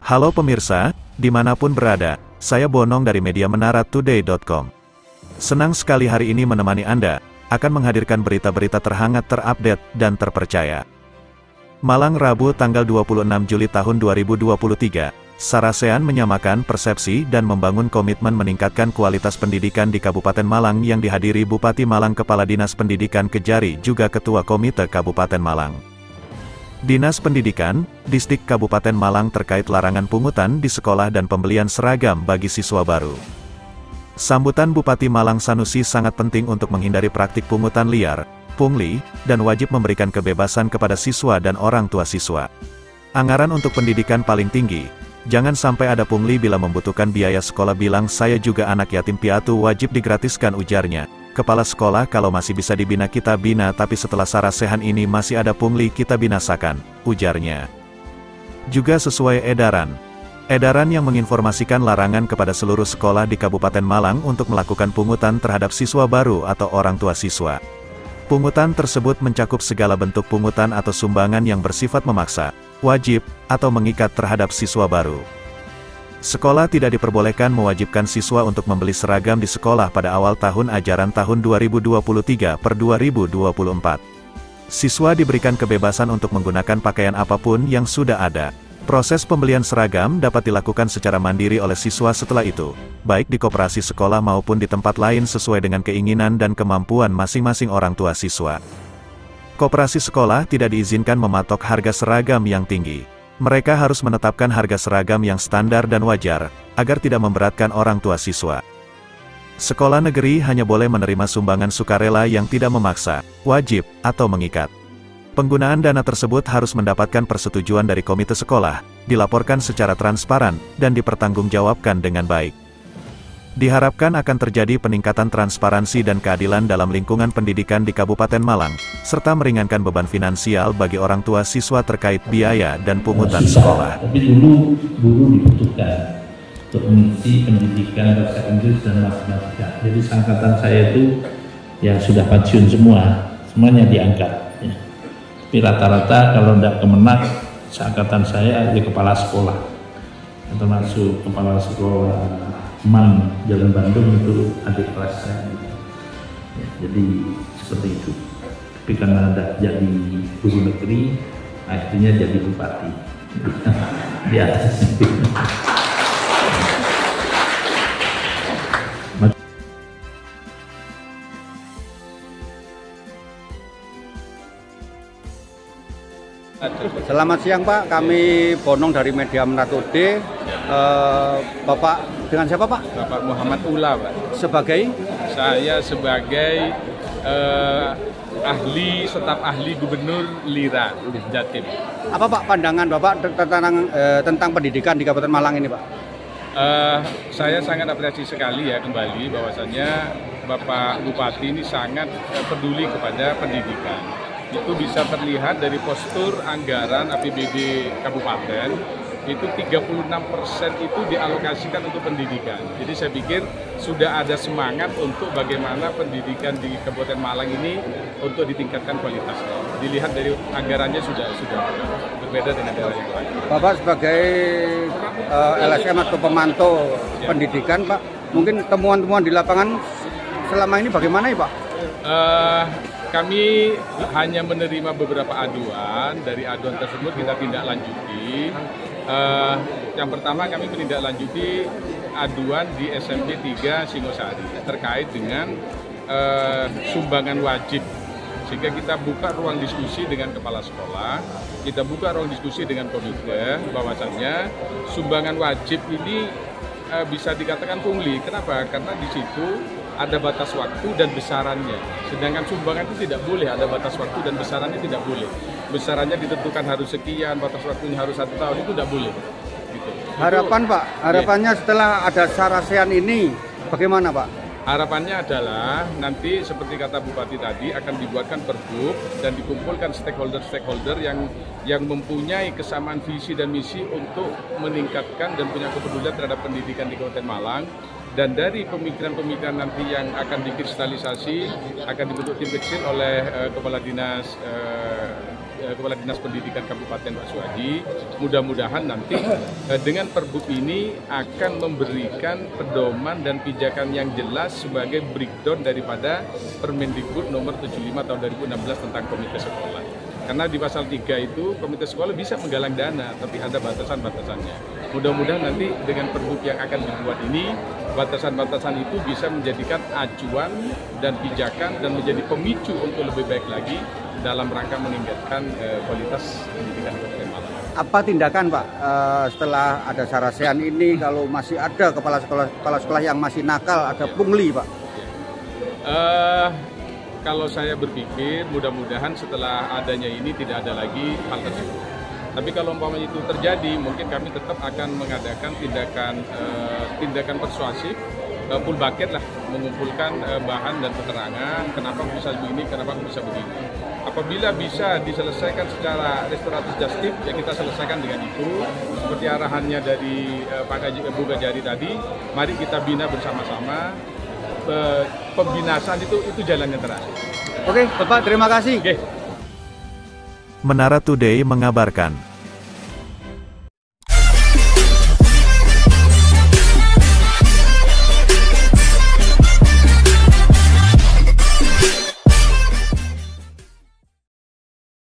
Halo pemirsa, dimanapun berada, saya Bonong dari media menaratoday.com. Senang sekali hari ini menemani Anda, akan menghadirkan berita-berita terhangat, terupdate, dan terpercaya. Malang, Rabu tanggal 26 Juli tahun 2023, Sarasehan menyamakan persepsi dan membangun komitmen meningkatkan kualitas pendidikan di Kabupaten Malang yang dihadiri Bupati Malang, Kepala Dinas Pendidikan Kejari juga Ketua Komite Kabupaten Malang. Dinas Pendidikan, Distrik Kabupaten Malang terkait larangan pungutan di sekolah dan pembelian seragam bagi siswa baru. Sambutan Bupati Malang Sanusi sangat penting untuk menghindari praktik pungutan liar, pungli, dan wajib memberikan kebebasan kepada siswa dan orang tua siswa. Anggaran untuk pendidikan paling tinggi, jangan sampai ada pungli bila membutuhkan biaya sekolah, bilang saya juga anak yatim piatu wajib digratiskan, ujarnya. Kepala sekolah, kalau masih bisa dibina kita bina, tapi setelah Sarasehan ini masih ada pungli kita binasakan, ujarnya. Juga sesuai edaran yang menginformasikan larangan kepada seluruh sekolah di Kabupaten Malang untuk melakukan pungutan terhadap siswa baru atau orang tua siswa. Pungutan tersebut mencakup segala bentuk pungutan atau sumbangan yang bersifat memaksa, wajib, atau mengikat terhadap siswa baru. Sekolah tidak diperbolehkan mewajibkan siswa untuk membeli seragam di sekolah pada awal tahun ajaran tahun 2023 per 2024. Siswa diberikan kebebasan untuk menggunakan pakaian apapun yang sudah ada. Proses pembelian seragam dapat dilakukan secara mandiri oleh siswa setelah itu, baik di koperasi sekolah maupun di tempat lain sesuai dengan keinginan dan kemampuan masing-masing orang tua siswa. Koperasi sekolah tidak diizinkan mematok harga seragam yang tinggi. Mereka harus menetapkan harga seragam yang standar dan wajar, agar tidak memberatkan orang tua siswa. Sekolah negeri hanya boleh menerima sumbangan sukarela yang tidak memaksa, wajib, atau mengikat. Penggunaan dana tersebut harus mendapatkan persetujuan dari komite sekolah, dilaporkan secara transparan, dan dipertanggungjawabkan dengan baik. Diharapkan akan terjadi peningkatan transparansi dan keadilan dalam lingkungan pendidikan di Kabupaten Malang, serta meringankan beban finansial bagi orang tua siswa terkait biaya dan pungutan sekolah. Tapi dulu guru dibutuhkan untuk mengisi pendidikan bahasa Inggris dan matematika. Jadi seangkatan saya itu yang sudah pensiun semuanya diangkat. Ya. Tapi rata-rata kalau tidak kemenak, seangkatan saya di kepala sekolah, termasuk kepala sekolah Man Jalan Bandung itu adik kelas saya. Ya, jadi seperti itu. Tapi karena ada jadi guru negeri, akhirnya jadi bupati. Di atas. Selamat siang Pak, kami Bonong dari media Menaratoday. Bapak dengan siapa Pak? Bapak Muhammad Ula Pak. Sebagai? Saya sebagai staf ahli Gubernur Lira Jatim. Apa Pak pandangan Bapak tentang pendidikan di Kabupaten Malang ini Pak? Saya sangat apresiasi sekali ya kembali bahwasannya Bapak Bupati ini sangat peduli kepada pendidikan. Itu bisa terlihat dari postur anggaran APBD Kabupaten, itu 36% itu dialokasikan untuk pendidikan. Jadi saya pikir sudah ada semangat untuk bagaimana pendidikan di Kabupaten Malang ini untuk ditingkatkan kualitasnya. Dilihat dari anggarannya sudah berbeda dengan daerah yang lain. Bapak sebagai LSM atau pemantau pendidikan Pak, mungkin temuan-temuan di lapangan selama ini bagaimana ya Pak? Kami hanya menerima beberapa aduan. Dari aduan tersebut kita tindak lanjuti. Yang pertama kami menindaklanjuti aduan di SMP 3 Singosari terkait dengan sumbangan wajib. Sehingga kita buka ruang diskusi dengan kepala sekolah, kita buka ruang diskusi dengan komite bahwasannya sumbangan wajib ini bisa dikatakan pungli. Kenapa? Karena di situ ada batas waktu dan besarannya. Sedangkan sumbangan itu tidak boleh ada batas waktu dan besarannya tidak boleh. Besarannya ditentukan harus sekian, batas waktunya harus 1 tahun, itu tidak boleh. Gitu. Harapan Pak, harapannya setelah ada Sarasehan ini, bagaimana Pak? Harapannya adalah nanti seperti kata Bupati tadi akan dibuatkan pergub dan dikumpulkan stakeholder-stakeholder yang mempunyai kesamaan visi dan misi untuk meningkatkan dan punya kepedulian terhadap pendidikan di Kabupaten Malang. Dan dari pemikiran-pemikiran nanti yang akan dikristalisasi, akan dibentuk tim kecil oleh Kepala Dinas Kepala Dinas Pendidikan Kabupaten Pak Suhaji, mudah-mudahan nanti dengan Perbup ini akan memberikan pedoman dan pijakan yang jelas sebagai breakdown daripada Permendikbud nomor 75 tahun 2016 tentang komite sekolah. Karena di pasal 3 itu komite sekolah bisa menggalang dana, tapi ada batasan-batasannya. Mudah-mudahan nanti dengan Perbup yang akan dibuat ini, batasan-batasan itu bisa menjadikan acuan dan pijakan dan menjadi pemicu untuk lebih baik lagi dalam rangka meningkatkan kualitas pendidikan di Kabupaten Malang. Apa tindakan Pak setelah ada sarasehan ini, kalau masih ada kepala sekolah yang masih nakal, ada pungli Pak? Kalau saya berpikir mudah-mudahan setelah adanya ini tidak ada lagi hal tersebut. Tapi kalau umpamanya itu terjadi, mungkin kami tetap akan mengadakan tindakan persuasif, full bucket lah, mengumpulkan bahan dan keterangan, kenapa bisa begini, kenapa bisa begini. Apabila bisa diselesaikan secara restoratif justice, ya kita selesaikan dengan itu. Seperti arahannya dari Pak Bu Gajari tadi, mari kita bina bersama-sama. Pembinasaan itu jalan yang terakhir. Oke, Bapak, terima kasih. Oke. Menara Today mengabarkan.